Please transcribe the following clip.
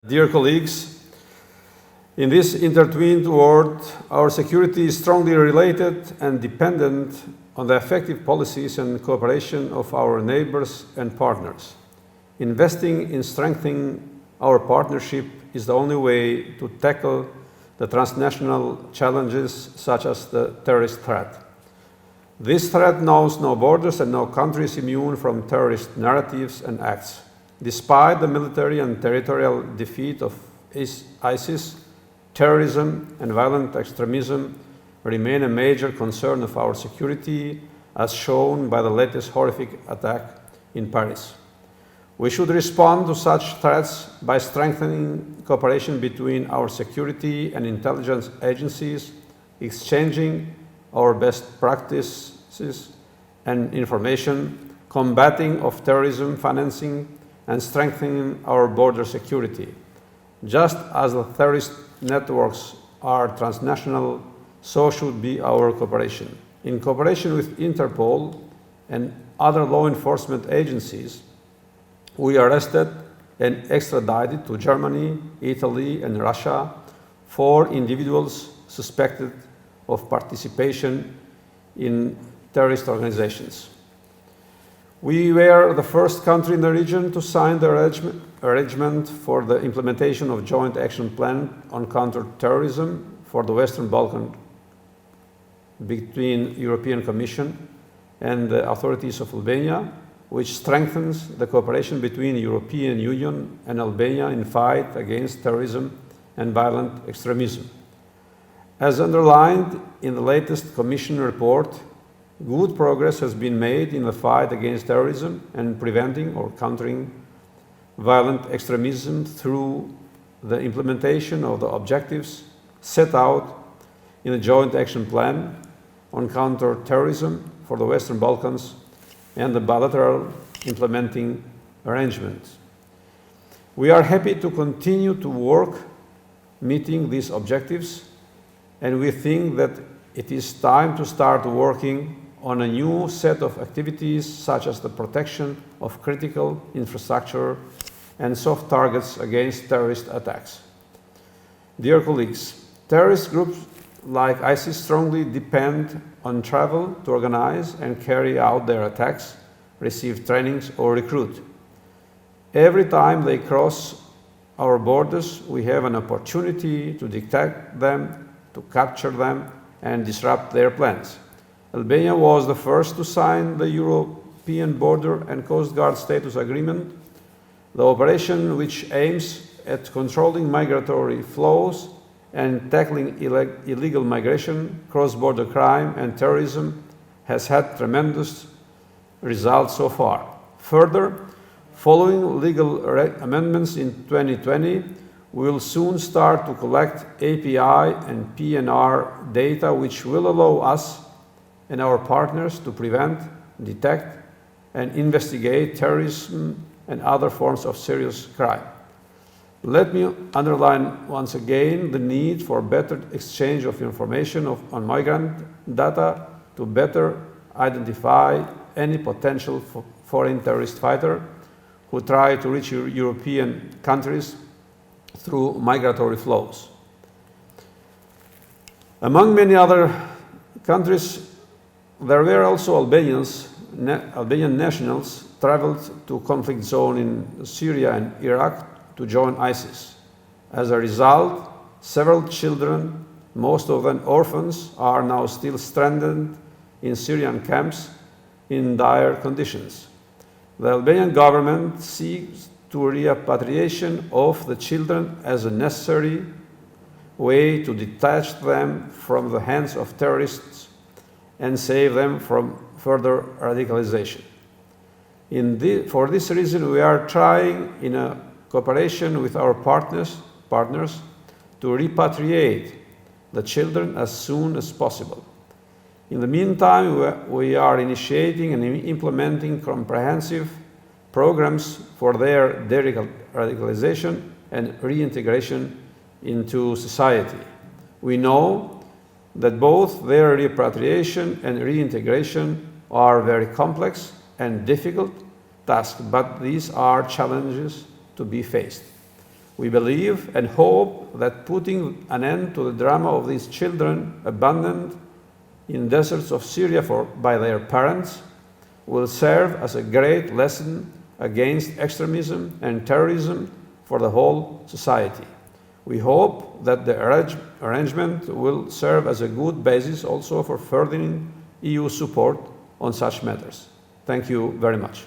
Dear colleagues, in this intertwined world, our security is strongly related and dependent on the effective policies and cooperation of our neighbors and partners. Investing in strengthening our partnership is the only way to tackle the transnational challenges such as the terrorist threat. This threat knows no borders and no country is immune from terrorist narratives and acts. Despite the military and territorial defeat of ISIS, terrorism and violent extremism remain a major concern of our security, as shown by the latest horrific attack in Paris. We should respond to such threats by strengthening cooperation between our security and intelligence agencies, exchanging our best practices and information, combating of terrorism financing, and strengthening our border security. Just as the terrorist networks are transnational, so should be our cooperation. In cooperation with Interpol and other law enforcement agencies, we arrested and extradited to Germany, Italy, and Russia 4 individuals suspected of participation in terrorist organizations. We were the first country in the region to sign the arrangement for the implementation of Joint Action Plan on Counter-Terrorism for the Western Balkans between European Commission and the authorities of Albania, which strengthens the cooperation between the European Union and Albania in fight against terrorism and violent extremism. As underlined in the latest Commission report, good progress has been made in the fight against terrorism and preventing or countering violent extremism through the implementation of the objectives set out in the Joint Action Plan on Counter-Terrorism for the Western Balkans and the bilateral implementing arrangements. We are happy to continue to work meeting these objectives, and we think that it is time to start working on a new set of activities such as the protection of critical infrastructure and soft targets against terrorist attacks. Dear colleagues, terrorist groups like ISIS strongly depend on travel to organize and carry out their attacks, receive trainings, or recruit. Every time they cross our borders, we have an opportunity to detect them, to capture them, and disrupt their plans. Albania was the first to sign the European Border and Coast Guard Status Agreement, the operation which aims at controlling migratory flows and tackling illegal migration, cross-border crime, and terrorism has had tremendous results so far. Further, following legal amendments in 2020, we will soon start to collect API and PNR data, which will allow us and our partners to prevent, detect, and investigate terrorism and other forms of serious crime. Let me underline once again the need for better exchange of information on migrant data to better identify any potential foreign terrorist fighter who try to reach European countries through migratory flows. Among many other countries, there were also Albanian nationals traveled to conflict zone in Syria and Iraq to join ISIS. As a result, several children, most of them orphans, are now still stranded in Syrian camps in dire conditions. The Albanian government seeks to repatriation of the children as a necessary way to detach them from the hands of terrorists and save them from further radicalization. For this reason, we are trying, in a cooperation with our partners, to repatriate the children as soon as possible. In the meantime, we are initiating and implementing comprehensive programs for their de-radicalization and reintegration into society. We know that both their repatriation and reintegration are very complex and difficult tasks, but these are challenges to be faced. We believe and hope that putting an end to the drama of these children abandoned in deserts of Syria by their parents will serve as a great lesson against extremism and terrorism for the whole society. We hope that the arrangement will serve as a good basis also for furthering EU support on such matters. Thank you very much.